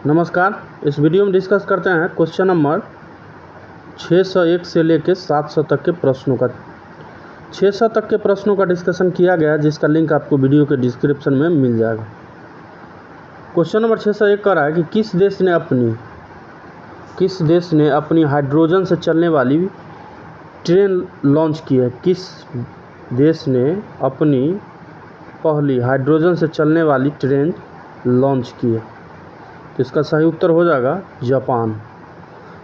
नमस्कार। इस वीडियो में डिस्कस करते हैं क्वेश्चन नंबर 601 से लेकर 700 तक के प्रश्नों का 600 तक के प्रश्नों का डिस्कशन किया गया है, जिसका लिंक आपको वीडियो के डिस्क्रिप्शन में मिल जाएगा। क्वेश्चन नंबर 601 कह रहा है कि किस देश ने अपनी हाइड्रोजन से चलने वाली ट्रेन लॉन्च की है। किस देश ने अपनी पहली हाइड्रोजन से चलने वाली ट्रेन लॉन्च की है। तो इसका सही उत्तर हो जाएगा जापान।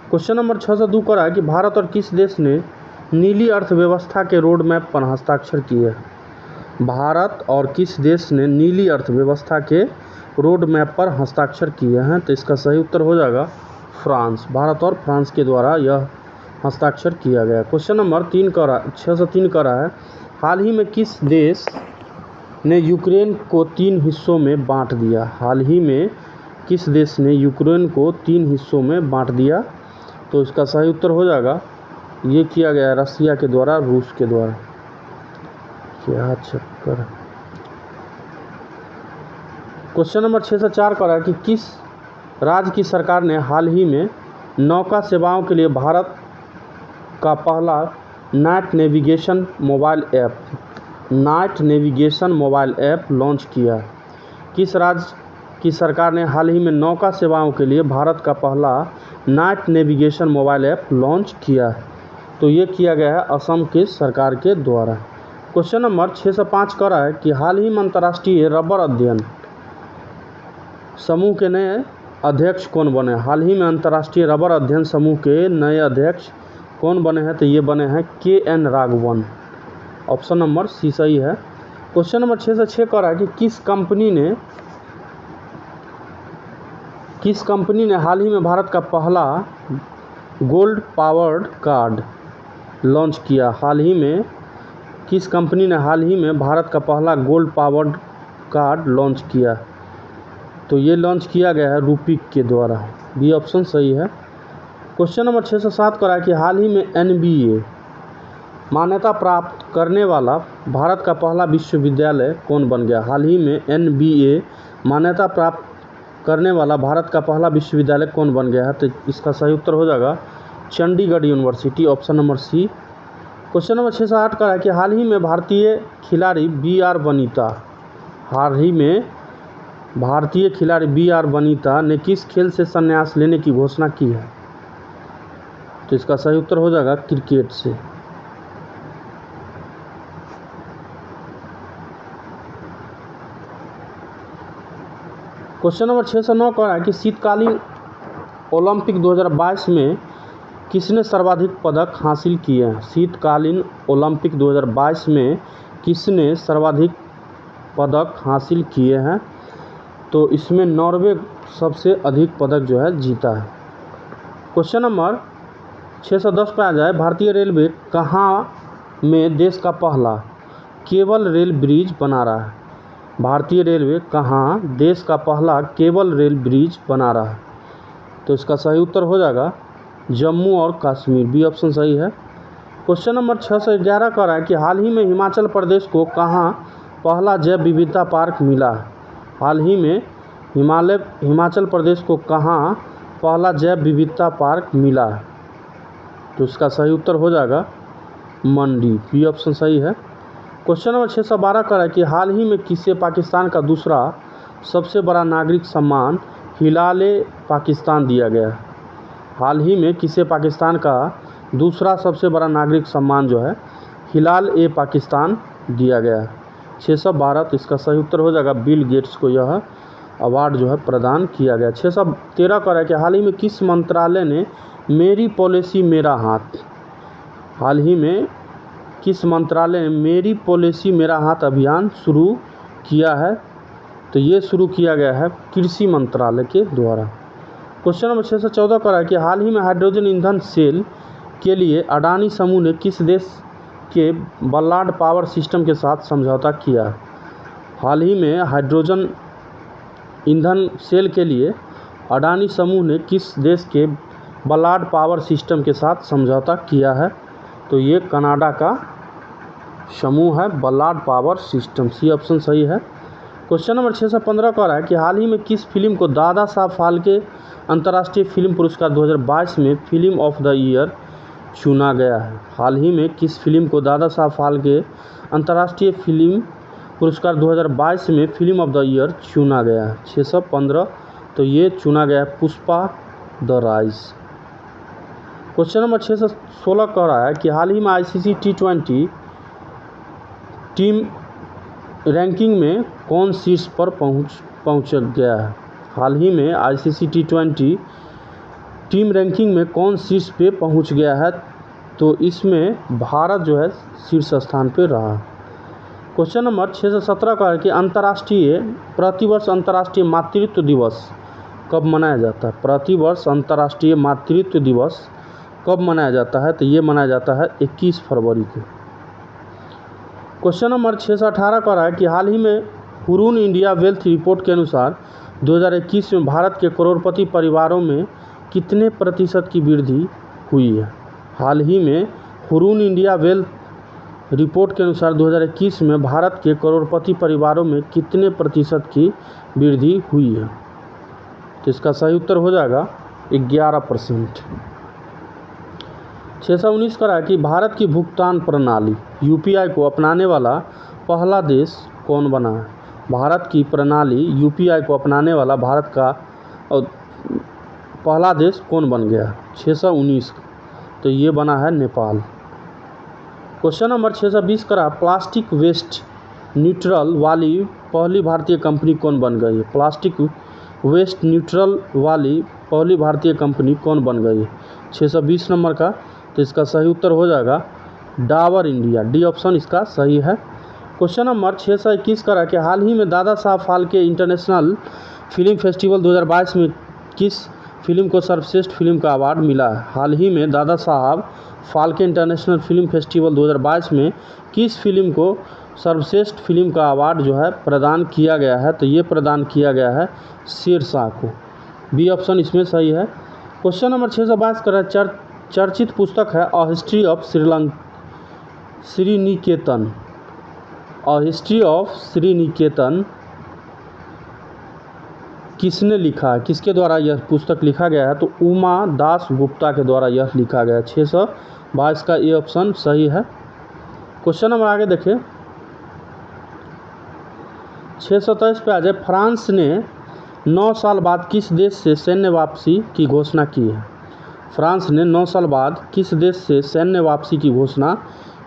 क्वेश्चन नंबर 602 कर रहा है कि भारत और किस देश ने नीली अर्थव्यवस्था के रोड मैप पर हस्ताक्षर किए हैं। भारत और किस देश ने नीली अर्थव्यवस्था के रोड मैप पर हस्ताक्षर किए हैं। तो इसका सही उत्तर हो जाएगा फ्रांस। भारत और फ्रांस के द्वारा यह हस्ताक्षर किया गया। क्वेश्चन नंबर 603 कर रहा है, हाल ही में किस देश ने यूक्रेन को 3 हिस्सों में बांट दिया। हाल ही में किस देश ने यूक्रेन को 3 हिस्सों में बांट दिया। तो इसका सही उत्तर हो जाएगा, ये किया गया रसिया के द्वारा, रूस के द्वारा। क्या चक्कर। क्वेश्चन नंबर 604 कर रहा है कि किस राज्य की सरकार ने हाल ही में नौका सेवाओं के लिए भारत का पहला night navigation mobile app launch किया। किस राज्य की सरकार ने हाल ही में नौका सेवाओं के लिए भारत का पहला night navigation mobile app launch किया है। तो ये किया गया है असम के सरकार के द्वारा। क्वेश्चन नंबर 605 कर रहा है कि हाल ही में अंतर्राष्ट्रीय रबर अध्ययन समूह के नए अध्यक्ष कौन बने। हाल ही में अंतर्राष्ट्रीय रबर अध्ययन समूह के नए अध्यक्ष कौन बने हैं। तो ये बने हैं KN Raghavan. Option number C सही है। क्वेश्चन नंबर 606 कर रहा है कि किस कंपनी ने हाल ही में भारत का पहला गोल्ड पावर्ड कार्ड लॉन्च किया। हाल ही में किस कंपनी ने हाल ही में भारत का पहला गोल्ड पावर्ड कार्ड लॉन्च किया। तो ये लॉन्च किया गया है रूपिक के द्वारा। बी ऑप्शन सही है। क्वेश्चन नंबर 607 कर रहा है कि हाल ही में NBA मान्यता प्राप्त करने वाला भारत का पहला विश्वविद्यालय कौन बन गया। हाल ही में NBA मान्यता प्राप्त करने वाला भारत का पहला विश्वविद्यालय कौन बन गया है। तो इसका सही उत्तर हो जाएगा Chandigarh university. Option number C. Question number 608 का है कि हाल ही में भारतीय खिलाड़ी BR वनीता ने किस खेल से संन्यास लेने की घोषणा की है। तो इसका सही उत्तर हो जाएगा क्रिकेट से। क्वेश्चन नंबर 609 का है कि शीतकालीन ओलंपिक 2022 में किसने सर्वाधिक पदक हासिल किए हैं। शीतकालीन ओलंपिक 2022 में किसने सर्वाधिक पदक हासिल किए हैं। तो इसमें नॉर्वे सबसे अधिक पदक जो है जीता है। क्वेश्चन नंबर 610 पे आ जाए, भारतीय रेलवे कहाँ में देश का पहला केबल रेल ब्रिज बना रहा है। भारतीय रेलवे कहाँ देश का पहला केबल रेल ब्रिज बना रहा है। तो इसका सही उत्तर हो जाएगा जम्मू और कश्मीर। बी ऑप्शन सही है। क्वेश्चन नंबर 611 का है कि हाल ही में हिमाचल प्रदेश को कहाँ पहला जैव विविधता पार्क मिला है। हाल ही में हिमाचल प्रदेश को कहाँ पहला जैव विविधता पार्क मिला है। तो इसका सही उत्तर हो जाएगा मंडी। बी ऑप्शन सही है। क्वेश्चन नंबर 612 का है कि हाल ही में किसे पाकिस्तान का दूसरा सबसे बड़ा नागरिक सम्मान हिलाल-ए-पाकिस्तान दिया गया है। हाल ही में किसे पाकिस्तान का दूसरा सबसे बड़ा नागरिक सम्मान जो है हिलाल-ए-पाकिस्तान दिया गया है। 612। तो इसका सही उत्तर हो जाएगा बिल गेट्स को यह अवार्ड जो है प्रदान किया गया। 613 का है कि हाल ही में किस मंत्रालय ने मेरी पॉलिसी मेरा हाथ। हाल ही में किस मंत्रालय ने मेरी पॉलिसी मेरा हाथ अभियान शुरू किया है। तो ये शुरू किया गया है कृषि मंत्रालय के द्वारा। क्वेश्चन नंबर 614 का है कि हाल ही में हाइड्रोजन ईंधन सेल के लिए अडानी समूह ने किस देश के बल्लार्ड पावर सिस्टम के साथ समझौता किया है। हाल ही में हाइड्रोजन ईंधन सेल के लिए अडानी समूह ने किस देश के बल्लार्ड पावर सिस्टम के साथ समझौता किया है। तो ये कनाडा का समूह है बल्लार्ड पावर सिस्टम। सी ऑप्शन सही है। क्वेश्चन नंबर 615 कह रहा है कि हाल ही में किस फिल्म को दादा साहब फाल्के अंतर्राष्ट्रीय फिल्म पुरस्कार 2022 में फिल्म ऑफ द ईयर चुना गया है। हाल ही में किस फिल्म को दादा साहब फाल्के अंतर्राष्ट्रीय फिल्म पुरस्कार 2022 में फिल्म ऑफ द ईयर चुना गया है। 615 तो ये चुना गया है Pushpa the rise. Question number 616 कह रहा है कि हाल ही में आईसीसी T20 टीम रैंकिंग में कौन शीर्ष पर पहुंच गया है। हाल ही में आईसीसी T20 टीम रैंकिंग में कौन शीर्ष पे पहुंच गया है, तो इसमें भारत जो है शीर्ष स्थान पे रहा। क्वेश्चन नंबर 617 का है कि प्रतिवर्ष अंतर्राष्ट्रीय मातृत्व दिवस कब मनाया जाता है। प्रतिवर्ष अंतर्राष्ट्रीय मातृत्व दिवस कब मनाया जाता है, तो ये मनाया जाता है 21 फरवरी को। क्वेश्चन नंबर 618 का है कि हाल ही में हुरून इंडिया वेल्थ रिपोर्ट के अनुसार 2021 में भारत के करोड़पति परिवारों में कितने प्रतिशत की वृद्धि हुई है। हाल ही में हुरून इंडिया वेल्थ रिपोर्ट के अनुसार 2021 में भारत के करोड़पति परिवारों में कितने प्रतिशत की वृद्धि हुई है, तो इसका सही उत्तर हो जाएगा 11%। 619 का है कि भारत की भुगतान प्रणाली यूपीआई को अपनाने वाला पहला देश कौन बना है। भारत की प्रणाली यूपीआई को अपनाने वाला भारत का पहला देश कौन बन गया। 619 तो ये बना है नेपाल। क्वेश्चन नंबर 620 का प्लास्टिक वेस्ट न्यूट्रल वाली पहली भारतीय कंपनी कौन बन गई है। प्लास्टिक वेस्ट न्यूट्रल वाली पहली भारतीय कंपनी कौन बन गई है। 620 नंबर का, तो इसका सही उत्तर हो जाएगा डाबर इंडिया। डी ऑप्शन इसका सही है। क्वेश्चन नंबर 621 का कि हाल ही में Dada Saheb Phalke international film festival 2022 में किस फिल्म को सर्वश्रेष्ठ फिल्म का अवार्ड मिला है। हाल ही में Dada Saheb Phalke international film festival 2022 में किस फिल्म को सर्वश्रेष्ठ फिल्म का अवार्ड जो है प्रदान किया गया है, तो ये प्रदान किया गया है शेरशाह को। बी ऑप्शन इसमें सही है। क्वेश्चन नंबर 622 का चर्चित पुस्तक है a history of Sriniketan. A history of Sriniketan किसने लिखा है, किसके द्वारा यह पुस्तक लिखा गया है, तो उमा दास गुप्ता के द्वारा यह लिखा गया है। 622 का ये ऑप्शन सही है। क्वेश्चन नंबर आगे देखिए 627 पे आ जाए। फ्रांस ने 9 साल बाद किस देश से सैन्य वापसी की घोषणा की है। फ्रांस ने 9 साल बाद किस देश से सैन्य वापसी की घोषणा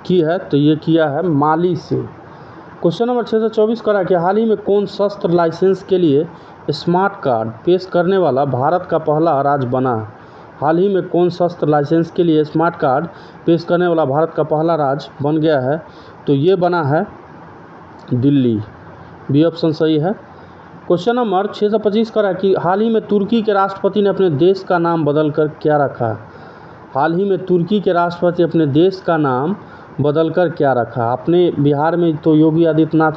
की है, तो ये किया है माली से। क्वेश्चन नंबर 624 करा कि हाल ही में कौन शस्त्र लाइसेंस के लिए स्मार्ट कार्ड पेश करने वाला भारत का पहला राज्य बना है। हाल ही में कौन शस्त्र लाइसेंस के लिए स्मार्ट कार्ड पेश करने वाला भारत का पहला राज्य बन गया है, तो ये बना है दिल्ली। बी ऑप्शन सही है। क्वेश्चन नंबर 625 करा कि हाल ही में तुर्की के राष्ट्रपति ने अपने देश का नाम बदलकर क्या रखा है। हाल ही में तुर्की के राष्ट्रपति अपने देश का नाम बदलकर क्या रखा। अपने बिहार में तो योगी आदित्यनाथ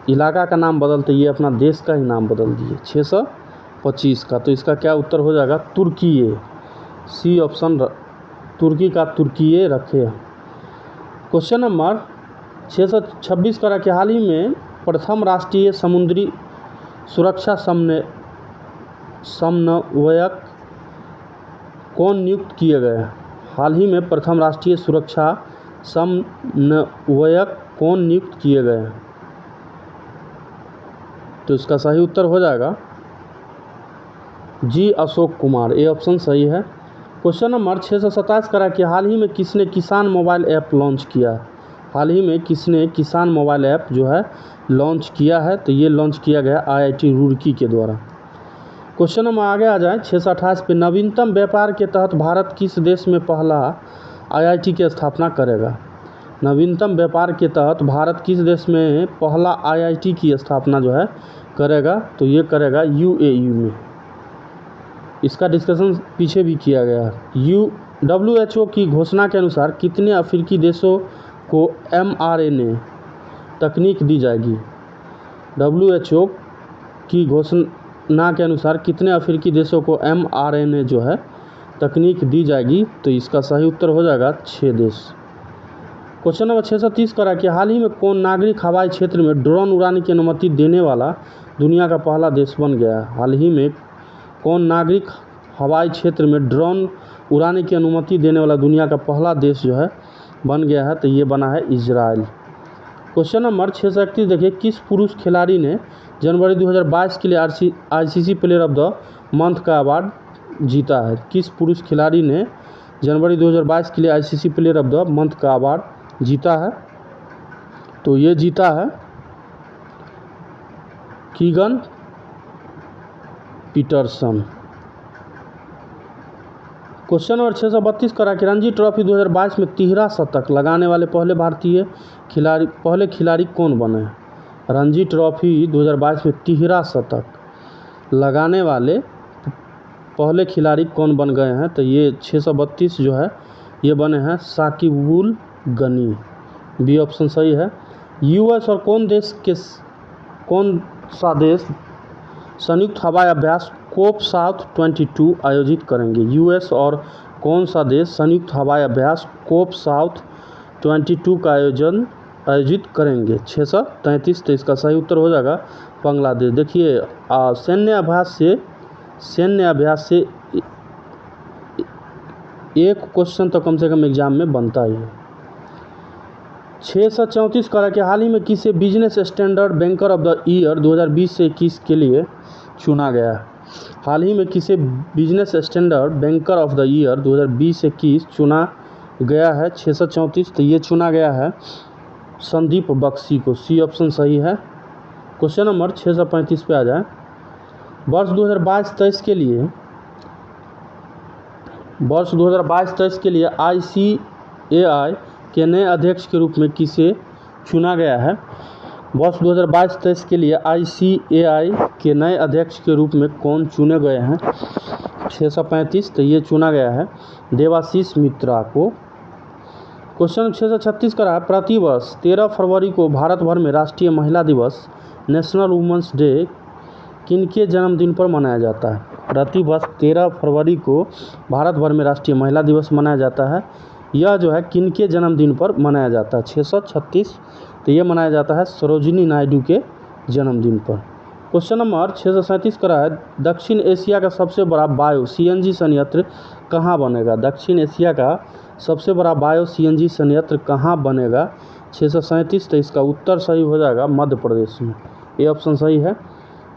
इलाका का नाम बदलते, ये अपना देश का ही नाम बदल दिए। 625 का, तो इसका क्या उत्तर हो जाएगा तुर्कीये। सी ऑप्शन तुर्की का तुर्कीये रखे। क्वेश्चन नंबर 626 करा कि हाल ही में प्रथम राष्ट्रीय समुद्री सुरक्षा समन्वयक कौन नियुक्त किए गए। हाल ही में प्रथम राष्ट्रीय सुरक्षा समन्वयक कौन नियुक्त किए गए, तो इसका सही उत्तर हो जाएगा जी अशोक कुमार। ए ऑप्शन सही है। क्वेश्चन नंबर 627 करा कि हाल ही में किसने किसान मोबाइल ऐप लॉन्च किया। हाल ही में किसने किसान मोबाइल ऐप जो है लॉन्च किया है, तो ये लॉन्च किया गया IIT रुड़की के द्वारा। क्वेश्चन नंबर आगे आ जाए 628 पे। नवीनतम व्यापार के तहत भारत किस देश में पहला IIT की स्थापना करेगा। नवीनतम व्यापार के तहत भारत किस देश में पहला IIT की स्थापना जो है करेगा, तो ये करेगा UAE में। इसका डिस्कशन पीछे भी किया गया है। WHO की घोषणा के अनुसार कितने अफ्रीकी देशों को mRNA तकनीक दी जाएगी। WHO की घोषणा के अनुसार कितने अफ्रीकी देशों को mRNA जो है तकनीक दी जाएगी, तो इसका सही उत्तर हो जाएगा 6 देश। क्वेश्चन नंबर 630 करा कि हाल ही में कौन नागरिक हवाई क्षेत्र में ड्रोन उड़ाने की अनुमति देने वाला दुनिया का पहला देश बन गया है? हाल ही में कौन नागरिक हवाई क्षेत्र में ड्रोन उड़ाने की अनुमति देने वाला दुनिया का पहला देश जो है बन गया है? तो ये बना है इजराइल। क्वेश्चन नंबर 631 देखिए, किस पुरुष खिलाड़ी ने जनवरी 2022 के लिए ICC player of the month का अवार्ड जीता है? किस पुरुष खिलाड़ी ने जनवरी 2022 के लिए ICC player of the month का अवार्ड जीता है? तो ये जीता है कीगन पीटरसन। क्वेश्चन नंबर 632 करा कि रणजी ट्रॉफी 2022 में तिहरा शतक लगाने वाले पहले खिलाड़ी कौन बने? रणजी ट्रॉफी 2022 में तिहरा शतक लगाने वाले पहले खिलाड़ी कौन बन गए हैं? तो ये 632 जो है ये बने हैं साकिबुल गनी। बी ऑप्शन सही है। यूएस और कौन सा देश संयुक्त हवाई अभ्यास कोप साउथ 22 आयोजित करेंगे? यूएस और कौन सा देश संयुक्त हवाई अभ्यास कोप साउथ 22 का आयोजित करेंगे? 633। तो इसका सही उत्तर हो जाएगा बांग्लादेश। देखिए सैन्य अभ्यास से एक क्वेश्चन तो कम से कम एग्जाम में बनता ही है। 634 करा कि हाल ही में किसे business standard banker of the year 2020 से 21 के लिए चुना गया है? हाल ही में किसे business standard banker of the year 2020 से 21 चुना गया है? 634। तो ये चुना गया है संदीप बख्शी को। सी ऑप्शन सही है। क्वेश्चन नंबर 635 पे आ जाए। वर्ष 2022-23 के लिए ICAI के नए अध्यक्ष के रूप में किसे चुना गया है? वर्ष 2022-23 के लिए ICAI के नए अध्यक्ष के रूप में कौन चुने गए हैं? 635। तो ये चुना गया है देवाशीष मित्रा को। क्वेश्चन 636 का प्रतिवर्ष 13 फरवरी को भारत भर में राष्ट्रीय महिला दिवस नेशनल वुमेन्स डे किनके जन्मदिन पर मनाया जाता है? प्रतिवर्ष 13 फरवरी को भारत भर में राष्ट्रीय महिला दिवस मनाया जाता है। यह जो है किनके जन्मदिन पर मनाया जाता है? 636। तो ये मनाया जाता है सरोजिनी नायडू के जन्मदिन पर। क्वेश्चन नंबर 637 का है दक्षिण एशिया का सबसे बड़ा बायो CNG संयंत्र कहाँ बनेगा? दक्षिण एशिया का सबसे बड़ा बायो CNG संयंत्र कहाँ बनेगा? 637। तो इसका उत्तर सही हो जाएगा मध्य प्रदेश में। ये ऑप्शन सही है।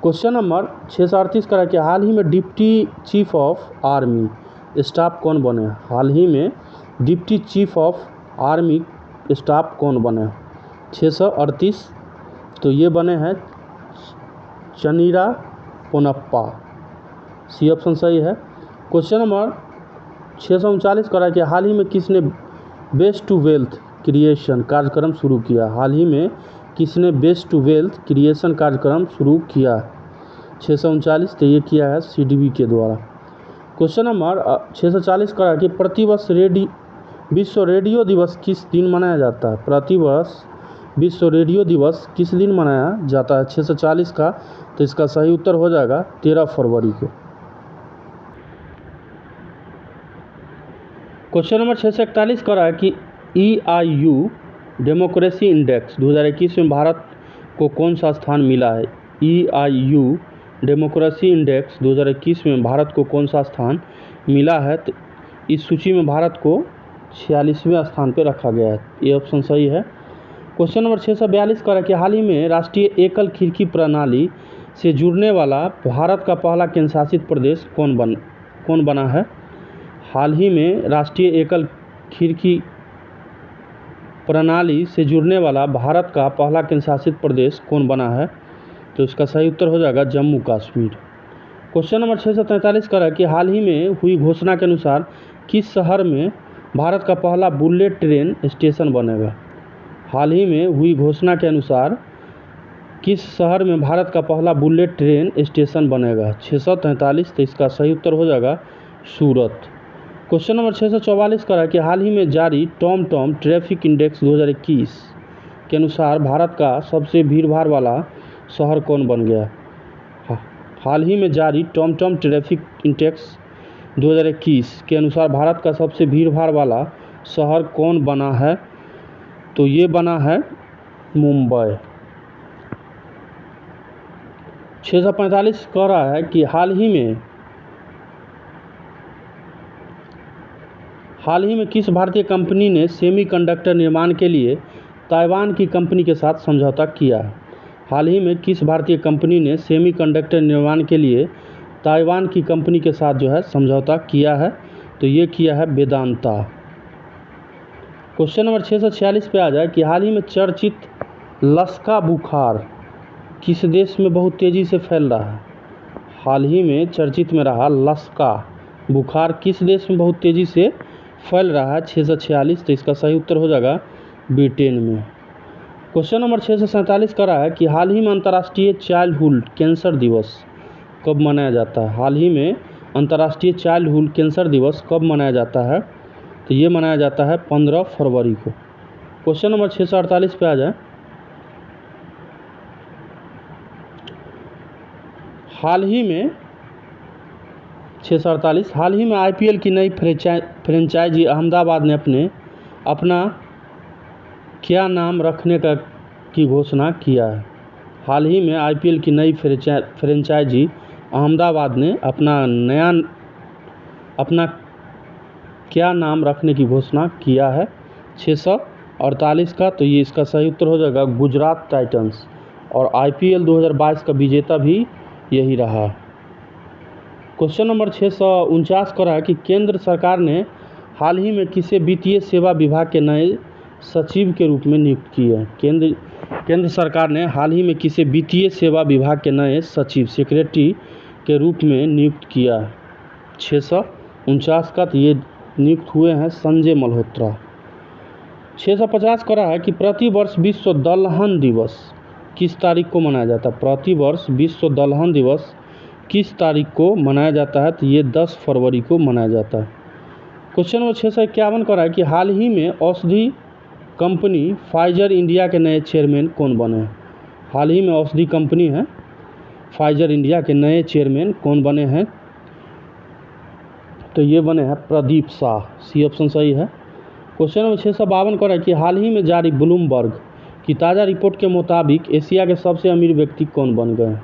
क्वेश्चन नंबर 638 का है कि हाल ही में deputy chief of army staff कौन बने? हाल ही में deputy chief of army staff कौन बने? 638। तो ये बने हैं चनीरा पोनप्पा। सी ऑप्शन सही है। क्वेश्चन नंबर 639 का है कि हाल ही में किसने बेस्ट टू वेल्थ क्रिएशन कार्यक्रम शुरू किया? हाल ही में किसने बेस्ट टू वेल्थ क्रिएशन कार्यक्रम शुरू किया? 639। तो ये किया है CDB के द्वारा। क्वेश्चन नंबर 640 का है कि प्रतिवर्ष विश्व रेडियो दिवस किस दिन मनाया जाता है? प्रतिवर्ष विश्व रेडियो दिवस किस दिन मनाया जाता है? 640 का। तो इसका सही उत्तर हो जाएगा 13 फरवरी को। क्वेश्चन नंबर 641 का है कि EIU डेमोक्रेसी इंडेक्स 2021 में भारत को कौन सा स्थान मिला है? EIU डेमोक्रेसी इंडेक्स 2021 में भारत को कौन सा स्थान मिला है? तो इस सूची में भारत को 46वें स्थान पर रखा गया है। ये ऑप्शन सही है। क्वेश्चन नंबर 642 का है कि हाल ही में राष्ट्रीय एकल खिड़की प्रणाली से जुड़ने वाला भारत का पहला केंद्र शासित प्रदेश कौन बना है? हाल ही में राष्ट्रीय एकल खिड़की प्रणाली से जुड़ने वाला भारत का पहला केंद्र शासित प्रदेश कौन बना है? तो इसका सही उत्तर हो जाएगा जम्मू कश्मीर। क्वेश्चन नंबर 643 का है कि हाल ही में हुई घोषणा के अनुसार किस शहर में भारत का पहला बुलेट ट्रेन स्टेशन बनेगा? हाल ही में हुई घोषणा के अनुसार किस शहर में भारत का पहला बुलेट ट्रेन स्टेशन बनेगा? 643। तो इसका सही उत्तर हो जाएगा सूरत। क्वेश्चन नंबर 644 का है कि हाल ही में जारी टॉम ट्रैफिक इंडेक्स 2021 के अनुसार भारत का सबसे भीड़भाड़ वाला शहर कौन बन गया? हाल ही में जारी टॉम ट्रैफिक इंडेक्स 2021 के अनुसार भारत का सबसे भीड़भाड़ वाला शहर कौन बना है? तो ये बना है मुंबई। 645 कह रहा है कि हाल ही में किस भारतीय कंपनी ने सेमीकंडक्टर निर्माण के लिए ताइवान की कंपनी के साथ समझौता किया है? हाल ही में किस भारतीय कंपनी ने सेमीकंडक्टर निर्माण के लिए ताइवान की कंपनी के साथ जो है समझौता किया है? तो ये किया है वेदांता। क्वेश्चन नंबर 646 पे आ जाए कि हाल ही में चर्चित लसका बुखार किस देश में बहुत तेज़ी से फैल रहा है? हाल ही में चर्चित में रहा लसका बुखार किस देश में बहुत तेज़ी से फैल रहा है? 646। तो इसका सही उत्तर हो जाएगा ब्रिटेन में। क्वेश्चन नंबर 647 का रहा है कि हाल ही में अंतर्राष्ट्रीय चाइल्डहुड कैंसर दिवस कब मनाया जाता है? हाल ही में अंतर्राष्ट्रीय चाइल्डहुड कैंसर दिवस कब मनाया जाता है? तो ये मनाया जाता है 15 फरवरी को। क्वेश्चन नंबर 648 पे आ जाए। हाल ही में 648 हाल ही में आईपीएल की नई फ्रेंचाइजी अहमदाबाद ने अपना क्या नाम रखने की घोषणा किया है? हाल ही में आईपीएल की नई फ्रेंचाइजी अहमदाबाद ने अपना क्या नाम रखने की घोषणा किया है? 648 का। तो ये इसका सही उत्तर हो जाएगा गुजरात टाइटंस। और आईपीएल 2022 का विजेता भी यही रहा। क्वेश्चन नंबर 649 का रहा है कि केंद्र सरकार ने हाल ही में किसे वित्तीय सेवा विभाग के नए सचिव के रूप में नियुक्त किया है? केंद्र सरकार ने हाल ही में किसे वित्तीय सेवा विभाग के नए सचिव सेक्रेटरी के रूप में नियुक्त किया है? 649 का। तो ये नियुक्त हुए हैं संजय मल्होत्रा। 650 का रहा है कि प्रतिवर्ष विश्व दलहन दिवस किस तारीख को मनाया जाता है? प्रतिवर्ष विश्व दलहन दिवस किस तारीख को मनाया जाता है? तो ये 10 फरवरी को मनाया जाता है। क्वेश्चन नंबर 651 का रहा है कि हाल ही में औषधि कंपनी फाइजर इंडिया के नए चेयरमैन कौन बने हैं? हाल ही में औषधि कंपनी है फाइजर इंडिया के नए चेयरमैन कौन बने हैं? तो ये बने हैं प्रदीप शाह। सी ऑप्शन सही है। क्वेश्चन नंबर 652 का रहा है कि हाल ही में जारी ब्लूमबर्ग की ताज़ा रिपोर्ट के मुताबिक एशिया के सबसे अमीर व्यक्ति कौन बन गए हैं?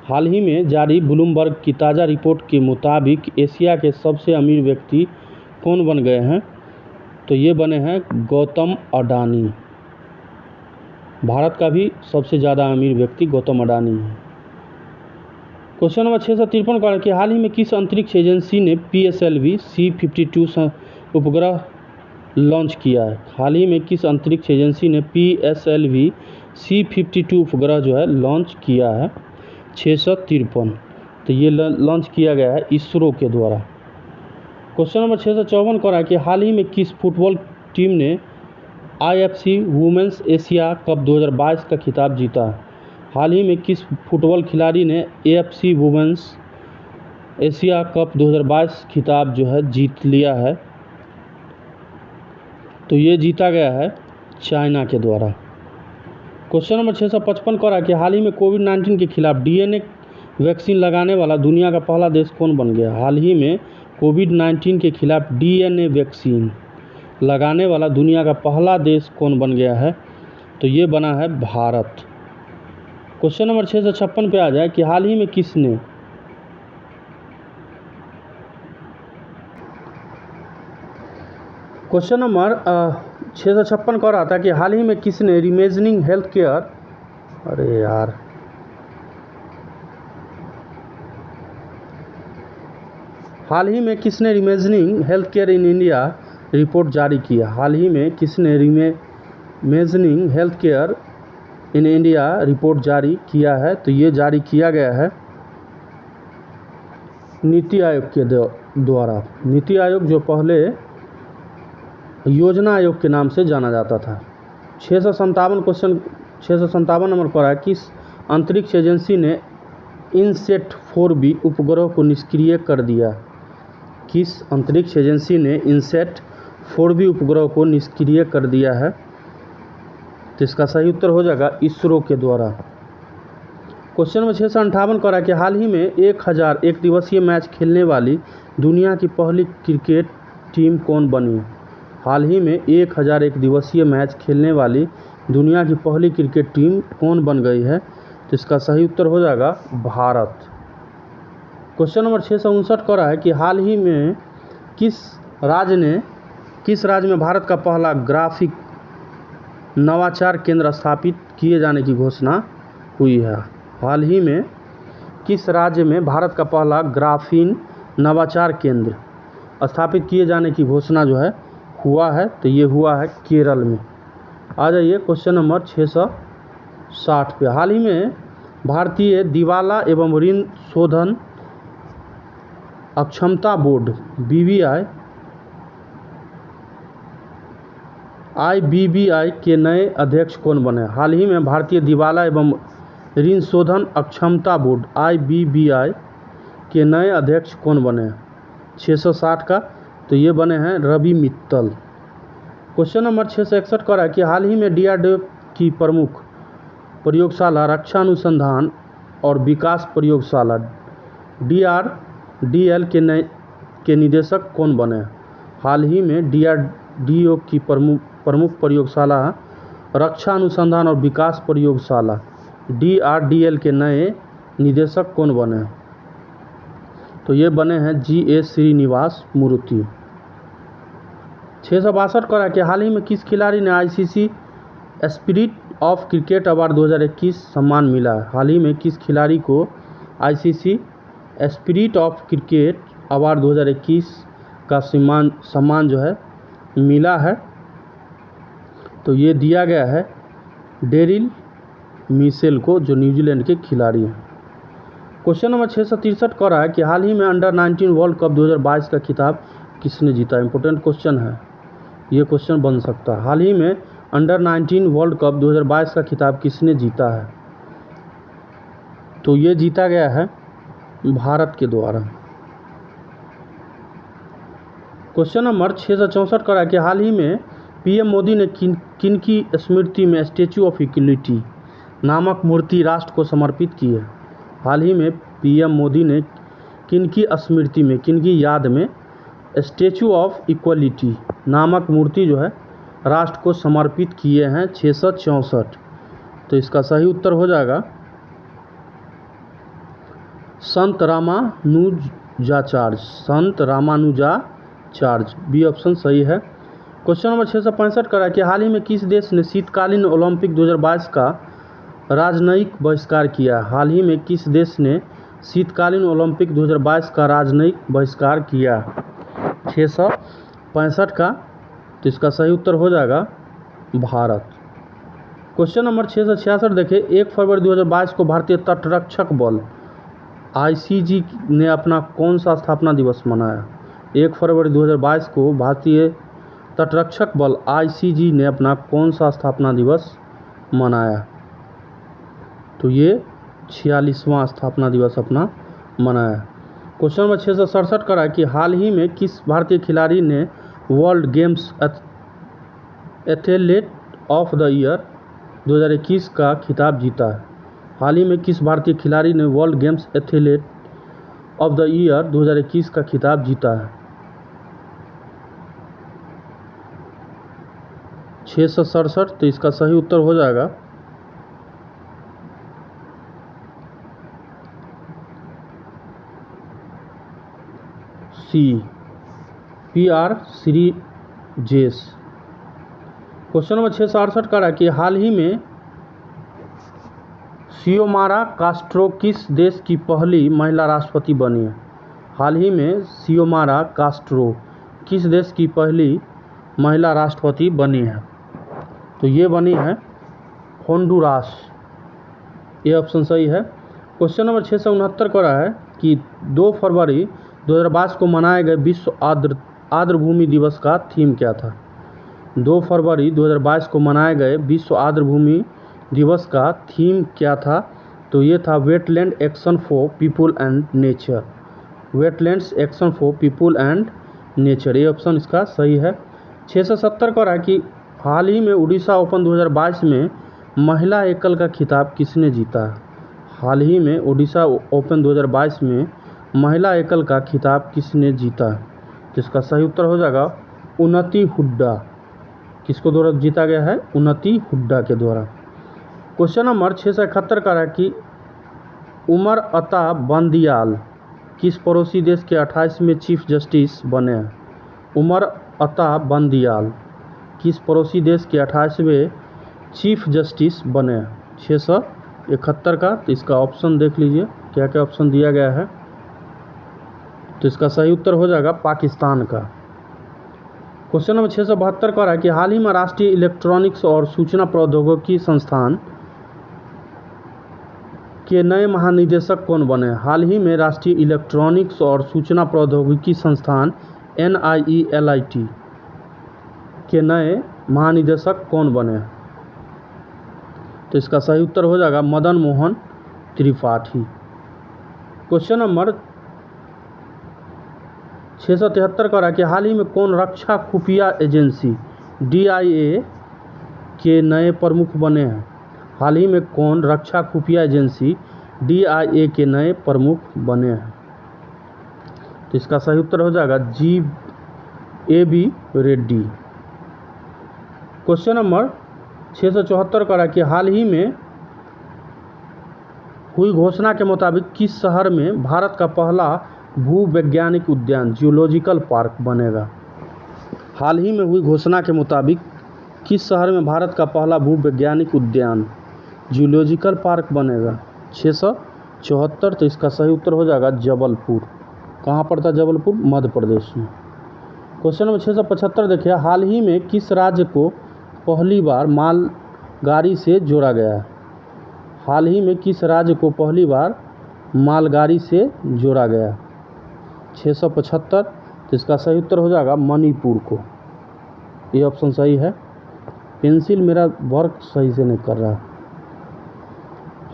हाल ही में जारी ब्लूमबर्ग की ताज़ा रिपोर्ट के मुताबिक एशिया के सबसे अमीर व्यक्ति कौन बन गए हैं? तो ये बने हैं गौतम अडानी। भारत का भी सबसे ज़्यादा अमीर व्यक्ति गौतम अडानी है। क्वेश्चन नंबर 653 का है कि हाल ही में किस अंतरिक्ष एजेंसी ने PSLV C-52 उपग्रह लॉन्च किया है? हाल ही में किस अंतरिक्ष एजेंसी ने PSLV C-52 उपग्रह जो है लॉन्च किया है? 653। तो ये लॉन्च किया गया है इसरो के द्वारा। क्वेश्चन नंबर 654 का है कि हाल ही में किस फुटबॉल टीम ने IFC वुमेंस एशिया कप 2022 का खिताब जीता है? हाल ही में किस फुटबॉल खिलाड़ी ने AFC वुमेंस एशिया कप 2022 खिताब जो है जीत लिया है? तो ये जीता गया है चाइना के द्वारा। क्वेश्चन नंबर 655 का है कि हाल ही में कोविड-19 के खिलाफ DNA वैक्सीन लगाने वाला दुनिया का पहला देश कौन बन गया? हाल ही में कोविड-19 के खिलाफ DNA वैक्सीन लगाने वाला दुनिया का पहला देश कौन बन गया है? तो ये बना है भारत। क्वेश्चन नंबर 656 पे आ जाए कि हाल ही में किसने क्वेश्चन नंबर 656 कह रहा था कि हाल ही में किसने इमेजिंग हेल्थ केयर हाल ही में किसने imaging health care in India report जारी किया? हाल ही में किसने imaging health care in India report जारी किया है? तो ये जारी किया गया है नीति आयोग के द्वारा। नीति आयोग जो पहले योजना आयोग के नाम से जाना जाता था। 657 नंबर पर है किस अंतरिक्ष एजेंसी ने इनसेट 4B उपग्रह को निष्क्रिय कर दिया? किस अंतरिक्ष एजेंसी ने इनसेट 4B उपग्रह को निष्क्रिय कर दिया है? तो इसका सही उत्तर हो जाएगा इसरो के द्वारा। क्वेश्चन नंबर 658 का है कि हाल ही में 1000 एक दिवसीय मैच खेलने वाली दुनिया की पहली क्रिकेट टीम कौन बनी? हाल ही में 1001 दिवसीय मैच खेलने वाली दुनिया की पहली क्रिकेट टीम कौन बन गई है? तो इसका सही उत्तर हो जाएगा भारत। क्वेश्चन नंबर 659 कह रहा है कि हाल ही में किस राज्य में भारत का पहला ग्राफिक नवाचार केंद्र स्थापित किए जाने की घोषणा हुई है? हाल ही में किस राज्य में भारत का पहला ग्राफीन नवाचार केंद्र स्थापित किए जाने की घोषणा जो है हुआ है? तो ये हुआ है केरल में। आ जाइए क्वेश्चन नंबर 660 पे। हाल ही में भारतीय दिवाला एवं ऋण शोधन अक्षमता बोर्ड IBBI के नए अध्यक्ष कौन बने? हाल ही में भारतीय दिवाला एवं ऋण शोधन अक्षमता बोर्ड IBBI के नए अध्यक्ष कौन बने? 660 का तो ये बने हैं रवि मित्तल। क्वेश्चन नंबर 661 कर रहा है कि हाल ही में DRDO की प्रमुख प्रयोगशाला रक्षा अनुसंधान और विकास प्रयोगशाला DRDL के निदेशक कौन बने? हाल ही में DRDO की प्रमुख प्रयोगशाला रक्षा अनुसंधान और विकास प्रयोगशाला DRDL के नए निदेशक कौन बने? तो ये बने हैं GA श्रीनिवास मूर्ति। 662 कर रहा है कि हाल ही में किस खिलाड़ी ने ICC spirit of cricket award 2021 सम्मान मिला है? हाल ही में किस खिलाड़ी को ICC spirit of cricket award 2021 का सम्मान जो है मिला है? तो ये दिया गया है डेरिल मिशेल को, जो न्यूजीलैंड के खिलाड़ी हैं। क्वेश्चन नंबर 663 कर रहा है कि हाल ही में अंडर-19 वर्ल्ड कप 2022 का खिताब किसने जीता? इंपॉर्टेंट क्वेश्चन है, ये क्वेश्चन बन सकता है। हाल ही में अंडर-19 वर्ल्ड कप 2022 का खिताब किसने जीता है? तो ये जीता गया है भारत के द्वारा। क्वेश्चन नंबर 664 कर रहा है कि हाल ही में PM मोदी ने किन की स्मृति में स्टैचू ऑफ इक्वलिटी नामक मूर्ति राष्ट्र को समर्पित की है? हाल ही में PM मोदी ने किन की स्मृति में, किन की याद में स्टैचू ऑफ इक्वलिटी नामक मूर्ति जो है राष्ट्र को समर्पित किए हैं? 664। तो इसका सही उत्तर हो जाएगा संत रामानुजाचार्य। बी ऑप्शन सही है। क्वेश्चन नंबर 665 कर रहा है कि हाल ही में किस देश ने शीतकालीन ओलंपिक 2022 का राजनयिक बहिष्कार किया? हाल ही में किस देश ने शीतकालीन ओलंपिक 2022 का राजनयिक बहिष्कार किया? 665 का तो इसका सही उत्तर हो जाएगा भारत। क्वेश्चन नंबर 666 देखिए, 1 फरवरी 2022 को भारतीय तटरक्षक बल ICG ने अपना कौन सा स्थापना दिवस मनाया? 1 फरवरी 2022 को भारतीय तटरक्षक बल ICG ने अपना कौन सा स्थापना दिवस मनाया? तो ये 46वां स्थापना दिवस अपना मनाया। क्वेश्चन नंबर 667 कर रहा है कि हाल ही में किस भारतीय खिलाड़ी ने world games athlete of the year 2021 का खिताब जीता है? हाल ही में किस भारतीय खिलाड़ी ने world games athlete of the year 2021 का खिताब जीता है? 667। तो इसका सही उत्तर हो जाएगा C PR Sreejesh. Question number 668 का है कि हाल ही में सियोमारा कास्ट्रो किस देश की पहली महिला राष्ट्रपति बनी है? हाल ही में सियोमारा कास्ट्रो किस देश की पहली महिला राष्ट्रपति बनी है? तो ये बनी है होंडुरास। ये ऑप्शन सही है। क्वेश्चन नंबर 669 का रहा है कि 2 फरवरी 2022 को मनाए गए विश्व आर्द्रभूमि दिवस का थीम क्या था? 2 फरवरी 2022 को मनाए गए विश्व आर्द्रभूमि दिवस का थीम क्या था? तो ये था wetland action for people and nature. Wetlands action for people and nature, ये ऑप्शन इसका सही है। 670 का रहा है कि हाल ही में उड़ीसा ओपन 2022 में महिला एकल का खिताब किसने जीता है? हाल ही में उड़ीसा ओपन 2022 में महिला एकल का खिताब किसने जीता है? जिसका सही उत्तर हो जाएगा उन्नति हुड्डा, किसको द्वारा जीता गया है? उन्नति हुड्डा के द्वारा। क्वेश्चन नंबर 671 का है कि उमर अता बंदियाल किस पड़ोसी देश के 28वें चीफ जस्टिस बने हैं? उमर अता बंदियाल किस पड़ोसी देश के 28वें चीफ जस्टिस बने हैं? 671 का। तो इसका ऑप्शन देख लीजिए क्या क्या ऑप्शन दिया गया है। तो इसका सही उत्तर हो जाएगा पाकिस्तान का। क्वेश्चन नंबर 672 का है कि हाल ही में राष्ट्रीय इलेक्ट्रॉनिक्स और सूचना प्रौद्योगिकी संस्थान के नए महानिदेशक कौन बने? हाल ही में राष्ट्रीय इलेक्ट्रॉनिक्स और सूचना प्रौद्योगिकी संस्थान NIELIT के नए महानिदेशक कौन बने? तो इसका सही उत्तर हो जाएगा मदन मोहन त्रिपाठी। क्वेश्चन नंबर 673 का कि हाल ही में कौन रक्षा खुफिया एजेंसी DIA के नए प्रमुख बने हैं? हाल ही में कौन रक्षा खुफिया एजेंसी DIA के नए प्रमुख बने हैं? तो इसका सही उत्तर हो जाएगा GAB रेड्डी। क्वेश्चन नंबर 674 का कि हाल ही में हुई घोषणा के मुताबिक किस शहर में भारत का पहला भूवैज्ञानिक उद्यान जियोलॉजिकल पार्क बनेगा? हाल ही में हुई घोषणा के मुताबिक किस शहर में भारत का पहला भूवैज्ञानिक उद्यान जियोलॉजिकल पार्क बनेगा? 674। तो इसका सही उत्तर हो जाएगा जबलपुर। कहाँ पड़ता है जबलपुर? मध्य प्रदेश में। क्वेश्चन नंबर 675 देखिए, हाल ही में किस राज्य को पहली बार मालगाड़ी से जोड़ा गया है? हाल ही में किस राज्य को पहली बार मालगाड़ी से जोड़ा गया? 675। तो इसका सही उत्तर हो जाएगा मणिपुर को। ये ऑप्शन सही है। पेंसिल मेरा वर्क सही से नहीं कर रहा।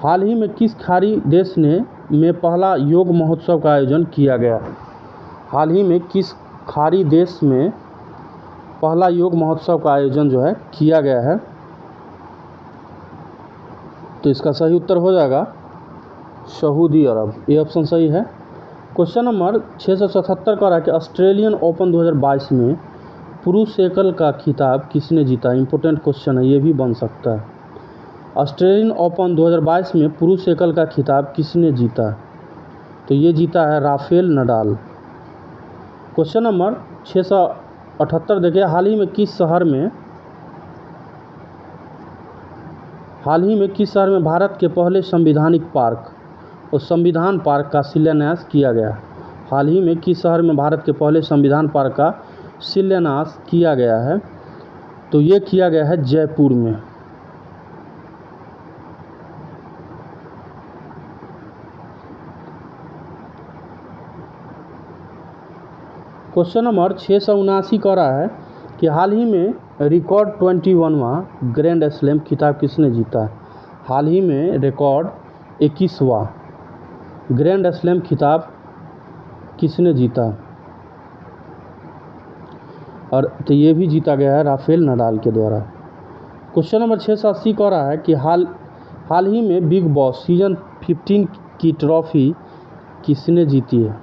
हाल ही में किस खाड़ी देश में पहला योग महोत्सव का आयोजन किया गया? हाल ही में किस खाड़ी देश में पहला योग महोत्सव का आयोजन जो है किया गया है? तो इसका सही उत्तर हो जाएगा सऊदी अरब। ये ऑप्शन सही है। क्वेश्चन नंबर 677 का है कि ऑस्ट्रेलियन ओपन 2022 में पुरुष एकल का खिताब किसने जीता? इंपॉर्टेंट क्वेश्चन है, ये भी बन सकता है। ऑस्ट्रेलियन ओपन 2022 में पुरुष एकल का खिताब किसने जीता? तो ये जीता है राफेल नडाल। क्वेश्चन नंबर 678 देखिए, हाल ही में किस शहर में भारत के पहले संवैधानिक पार्क और संविधान पार्क का शिलान्यास किया गया? हाल ही में किस शहर में भारत के पहले संविधान पार्क का शिलान्यास किया गया है? तो ये किया गया है जयपुर में। क्वेश्चन नंबर 679 का रहा है कि हाल ही में रिकॉर्ड 21वां ग्रैंड स्लैम खिताब किसने जीता? हाल ही में रिकॉर्ड 21वां ग्रैंड स्लैम खिताब किसने जीता? और तो ये भी जीता गया है राफेल नडाल के द्वारा। क्वेश्चन नंबर 680 का रहा है कि हाल ही में बिग बॉस सीजन 15 की ट्रॉफी किसने जीती है?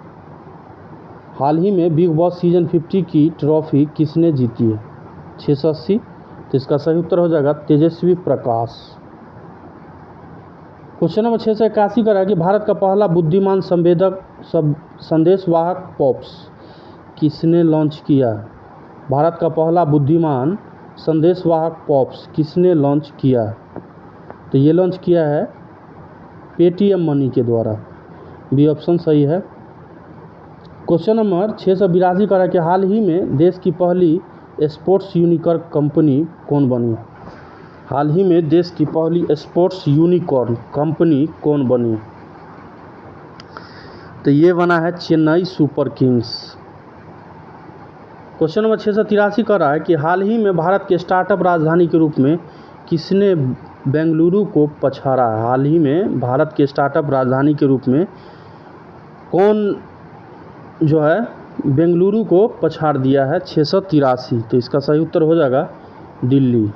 हाल ही में बिग बॉस सीजन 50 की ट्रॉफी किसने जीती है? 680। तो इसका सही उत्तर हो जाएगा तेजस्वी प्रकाश। क्वेश्चन नंबर 681 का है कि भारत का पहला बुद्धिमान संवेदक संदेशवाहक पॉप्स किसने लॉन्च किया? भारत का पहला बुद्धिमान संदेशवाहक पॉप्स किसने लॉन्च किया? तो ये लॉन्च किया है पेटीएम मनी के द्वारा। बी ऑप्शन सही है। क्वेश्चन नंबर 682 का है कि हाल ही में देश की पहली स्पोर्ट्स यूनिकॉर्न कंपनी कौन बनी? हाल ही में देश की पहली स्पोर्ट्स यूनिकॉर्न कंपनी कौन बनी? तो ये बना है Chennai super Kings. Question number 683 का रहा है कि हाल ही में भारत के स्टार्टअप राजधानी के रूप में किसने बेंगलुरु को पछाड़ा? हाल ही में भारत के स्टार्टअप राजधानी के रूप में कौन जो है बेंगलुरु को पछाड़ दिया है? 683। तो इसका सही उत्तर हो जाएगा दिल्ली।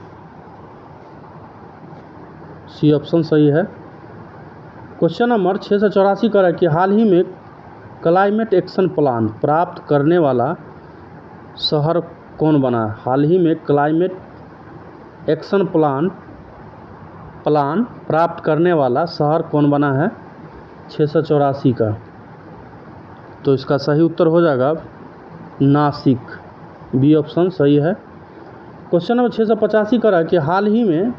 सी ऑप्शन सही है। क्वेश्चन नंबर 684 का है कि हाल ही में क्लाइमेट एक्शन प्लान प्राप्त करने वाला शहर कौन बना है? हाल ही में क्लाइमेट एक्शन प्लान प्राप्त करने वाला शहर कौन बना है? 684 का। तो इसका सही उत्तर हो जाएगा नासिक, बी ऑप्शन सही है। क्वेश्चन नंबर 685 कर रहा है कि हाल ही में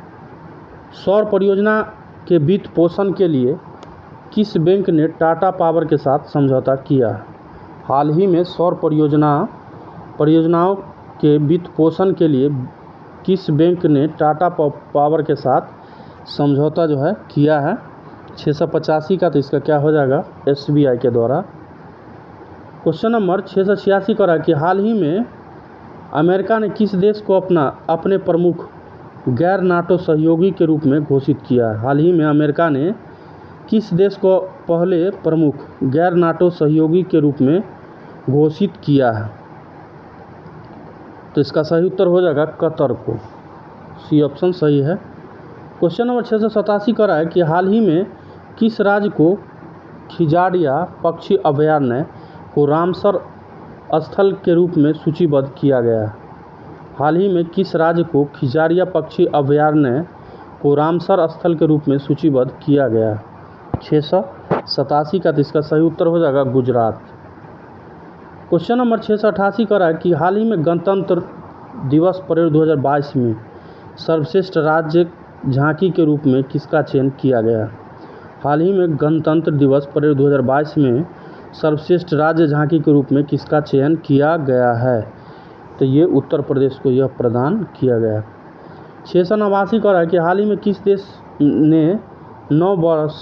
सौर परियोजना के वित्त पोषण के लिए किस बैंक ने टाटा पावर के साथ समझौता किया? हाल ही में सौर परियोजनाओं के वित्त पोषण के लिए किस बैंक ने टाटा पावर के साथ समझौता जो है किया है? 685 का। तो इसका क्या हो जाएगा? SBI के द्वारा। क्वेश्चन नंबर 686 कर रहा है कि हाल ही में अमेरिका ने किस देश को अपने प्रमुख गैर नाटो सहयोगी के रूप में घोषित किया है? हाल ही में अमेरिका ने किस देश को पहले प्रमुख गैर नाटो सहयोगी के रूप में घोषित किया है? तो इसका सही उत्तर हो जाएगा कतर को, सी ऑप्शन सही है। क्वेश्चन नंबर 687 कर रहा है कि हाल ही में किस राज्य को खिजाड़िया पक्षी अभयारण्य को रामसर स्थल के रूप में सूचीबद्ध किया गया है? हाल ही में किस राज्य को खिजाड़िया पक्षी अभयारण्य को रामसर स्थल के रूप में सूचीबद्ध किया गया है? 687 का। तो इसका सही उत्तर हो जाएगा गुजरात। क्वेश्चन नंबर 688 कर रहा है कि हाल ही में गणतंत्र दिवस परेड 2022 में सर्वश्रेष्ठ राज्य झांकी के रूप में किसका चयन किया गया? हाल ही में गणतंत्र दिवस परेड 2022 में सर्वश्रेष्ठ राज्य झांकी के रूप में किसका चयन किया गया है? तो ये उत्तर प्रदेश को यह प्रदान किया गया। 689 कर रहा है कि हाल ही में किस देश ने 9 वर्ष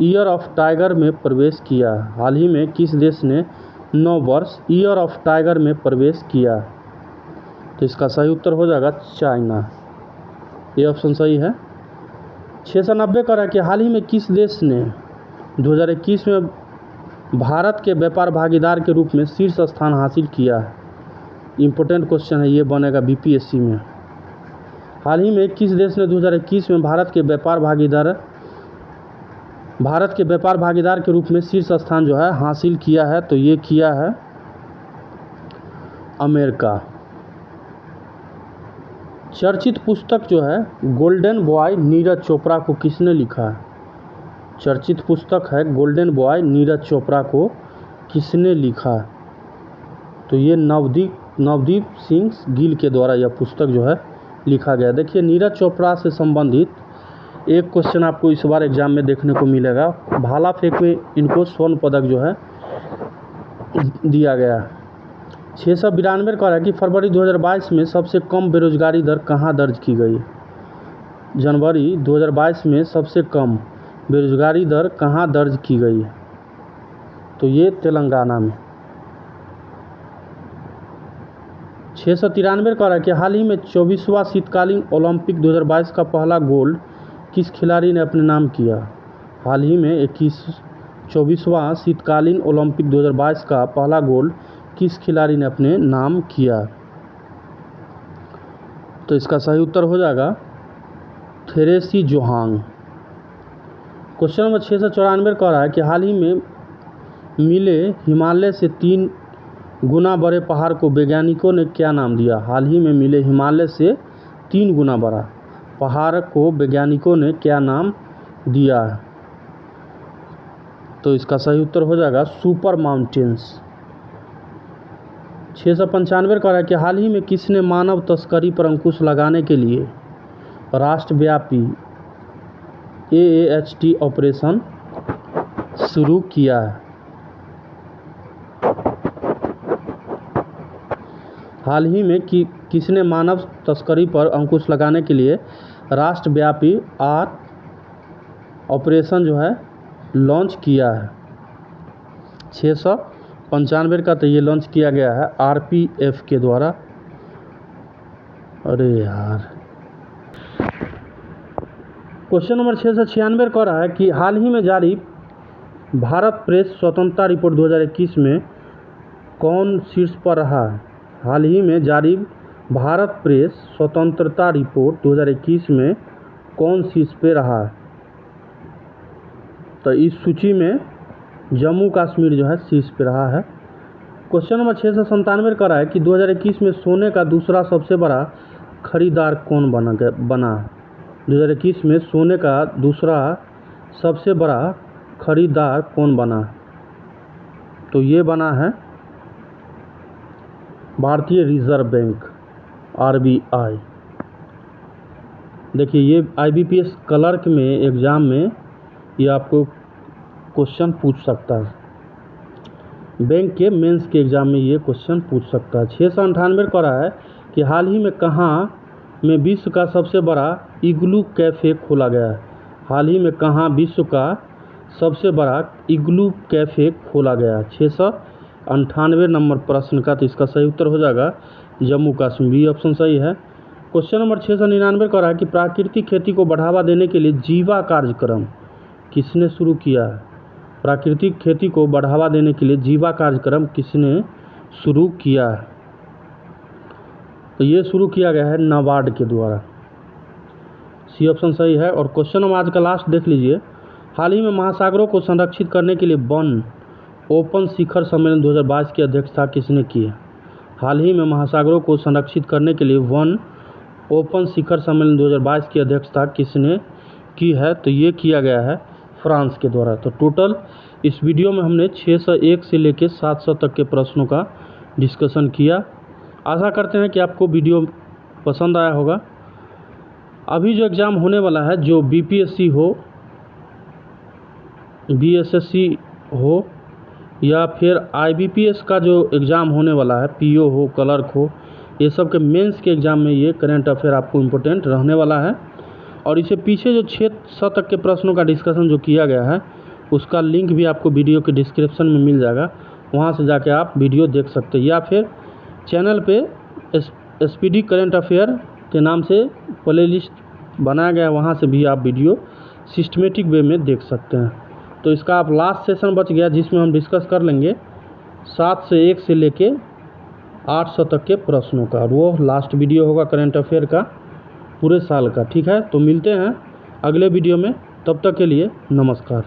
ईयर ऑफ टाइगर में प्रवेश किया? हाल ही में किस देश ने 9 वर्ष ईयर ऑफ टाइगर में प्रवेश किया? तो इसका सही उत्तर हो जाएगा चाइना, ये ऑप्शन सही है। 690 कर रहा है कि हाल ही में किस देश ने 2021 में भारत के व्यापार भागीदार के रूप में शीर्ष स्थान हासिल किया है? इम्पोर्टेंट क्वेश्चन है, ये बनेगा BPSC में। हाल ही में किस देश ने 2021 में भारत के व्यापार भागीदार के रूप में शीर्ष स्थान जो है हासिल किया है? तो ये किया है अमेरिका। चर्चित पुस्तक जो है गोल्डन बॉय नीरज चोपड़ा को किसने लिखा है? चर्चित पुस्तक है गोल्डन बॉय नीरज चोपड़ा को किसने लिखा है? तो ये नवदीप सिंह गिल के द्वारा यह पुस्तक जो है लिखा गया। देखिए, नीरज चोपड़ा से संबंधित एक क्वेश्चन आपको इस बार एग्जाम में देखने को मिलेगा। भाला फेंक में इनको स्वर्ण पदक जो है दिया गया। 692 का है कि फरवरी 2022 में सबसे कम बेरोजगारी दर कहाँ दर्ज की गई? जनवरी 2022 में सबसे कम बेरोजगारी दर कहाँ दर्ज की गई? तो ये तेलंगाना में। 693 का है कि हाल ही में 24वां शीतकालीन ओलंपिक 2022 का पहला गोल्ड किस खिलाड़ी ने अपने नाम किया? हाल ही में 24वां शीतकालीन ओलंपिक 2022 का पहला गोल्ड किस खिलाड़ी ने अपने नाम किया? तो इसका सही उत्तर हो जाएगा थेरेसी जोहांग। क्वेश्चन नंबर 694 कह रहा है कि हाल ही में मिले हिमालय से 3 गुना बड़े पहाड़ को वैज्ञानिकों ने क्या नाम दिया? हाल ही में मिले हिमालय से 3 गुना बड़ा पहाड़ को वैज्ञानिकों ने क्या नाम दिया है? तो इसका सही उत्तर हो जाएगा सुपर माउंटेन्स। 695 कह रहा है कि हाल ही में किसने मानव तस्करी पर अंकुश लगाने के लिए राष्ट्रव्यापी AAHT ऑपरेशन शुरू किया है? हाल ही में किसने मानव तस्करी पर अंकुश लगाने के लिए राष्ट्रव्यापी ऑपरेशन जो है लॉन्च किया है? 695 का तो ये लॉन्च किया गया है RPF के द्वारा। अरे यार, क्वेश्चन नंबर 696 कह रहा है कि हाल ही में जारी भारत प्रेस स्वतंत्रता रिपोर्ट 2021 में कौन शीर्ष पर रहा है? हाल ही में जारी भारत प्रेस स्वतंत्रता रिपोर्ट 2021 में कौन शीर्ष पे रहा है? तो इस सूची में जम्मू कश्मीर जो है शीर्ष पे रहा है। क्वेश्चन नंबर 697 का रहा है कि 2021 में सोने का दूसरा सबसे बड़ा खरीदार कौन बना। 2021 में सोने का दूसरा सबसे बड़ा खरीदार कौन बना। तो ये बना है भारतीय रिजर्व बैंक, RBI। देखिए ये IBPS क्लर्क में एग्ज़ाम में ये आपको क्वेश्चन पूछ सकता है, बैंक के मेंस के एग्ज़ाम में ये क्वेश्चन पूछ सकता है। 698 का रहा है कि हाल ही में कहाँ में विश्व का सबसे बड़ा इग्लू कैफ़े खोला गया है। हाल ही में कहाँ विश्व का सबसे बड़ा इग्लू कैफ़े खोला गया है। 698 नंबर प्रश्न का, तो इसका सही उत्तर हो जाएगा जम्मू कश्मीर, बी ऑप्शन सही है। क्वेश्चन नंबर 699 का रहा है कि प्राकृतिक खेती को बढ़ावा देने के लिए जीवा कार्यक्रम किसने शुरू किया है। प्राकृतिक खेती को बढ़ावा देने के लिए जीवा कार्यक्रम किसने शुरू किया है। तो ये शुरू किया गया है नाबार्ड के द्वारा, सी ऑप्शन सही है। और क्वेश्चन हम आज का लास्ट देख लीजिए। हाल ही में महासागरों को संरक्षित करने के लिए वन ओपन शिखर सम्मेलन 2022 की अध्यक्षता किसने की है। हाल ही में महासागरों को संरक्षित करने के लिए वन ओपन शिखर सम्मेलन 2022 की अध्यक्षता किसने की है। तो ये किया गया है फ्रांस के द्वारा। तो टोटल इस वीडियो में हमने 601 से लेकर 700 तक के प्रश्नों का डिस्कशन किया। आशा करते हैं कि आपको वीडियो पसंद आया होगा। अभी जो एग्ज़ाम होने वाला है, जो BPSC हो, BSSC हो या फिर IBPS का जो एग्ज़ाम होने वाला है, PO हो, क्लर्क हो, ये सब के मेंस के एग्ज़ाम में ये करंट अफेयर आपको इम्पोर्टेंट रहने वाला है। और इससे पीछे जो 600 तक के प्रश्नों का डिस्कशन जो किया गया है, उसका लिंक भी आपको वीडियो के डिस्क्रिप्शन में मिल जाएगा, वहाँ से जाके आप वीडियो देख सकते हैं। या फिर चैनल पे SPD करंट अफेयर के नाम से प्ले लिस्ट बनाया गया है, वहाँ से भी आप वीडियो सिस्टमेटिक वे में देख सकते हैं। तो इसका आप लास्ट सेशन बच गया, जिसमें हम डिस्कस कर लेंगे 7 से 1 से लेके 800 तक के प्रश्नों का। और वो लास्ट वीडियो होगा करंट अफेयर का पूरे साल का। ठीक है, तो मिलते हैं अगले वीडियो में, तब तक के लिए नमस्कार।